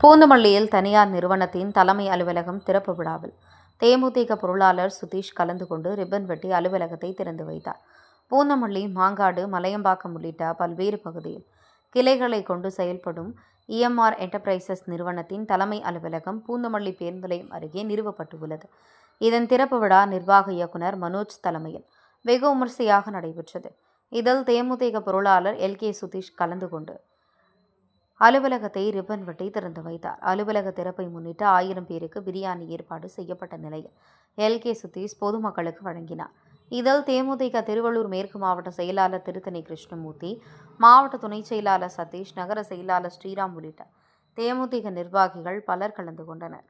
பூந்தமல்லியில் தனியார் நிறுவனத்தின் தலைமை அலுவலகம் திறப்பு விழாவில் தேமுதிக பொருளாளர் சுதீஷ் கலந்து கொண்டு ரிப்பன் வெட்டி அலுவலகத்தை திறந்து வைத்தார். பூந்தமல்லி, மாங்காடு, மலையம்பாக்கம் உள்ளிட்ட பல்வேறு பகுதியில் கிளைகளை கொண்டு செயல்படும் இஎம்ஆர் என்டர்பிரைசஸ் நிறுவனத்தின் தலைமை அலுவலகம் பூந்தமல்லி பேருந்து நிலையம் அருகே நிறுவப்பட்டுள்ளது. இதன் திறப்பு விழா நிர்வாக இயக்குநர் மனோஜ் தலைமையில் வெகு விமரிசையாக நடைபெற்றது. இதில் தேமுதிக பொருளாளர் எல்.கே. சுதீஷ் கலந்து கொண்டு அலுவலகத்தை ரிப்பன் வெட்டி திறந்து வைத்தார். அலுவலக திறப்பை முன்னிட்டு 1000 பேருக்கு பிரியாணி ஏற்பாடு செய்யப்பட்ட நிலையில் எல்.கே. சுதீஷ் பொதுமக்களுக்கு வழங்கினார். இதில் தேமுதிக திருவள்ளூர் மேற்கு மாவட்ட செயலாளர் திருத்தணி கிருஷ்ணமூர்த்தி, மாவட்ட துணை செயலாளர் சதீஷ், நகர செயலாளர் ஸ்ரீராம் உள்ளிட்ட தேமுதிக நிர்வாகிகள் பலர் கலந்து கொண்டனர்.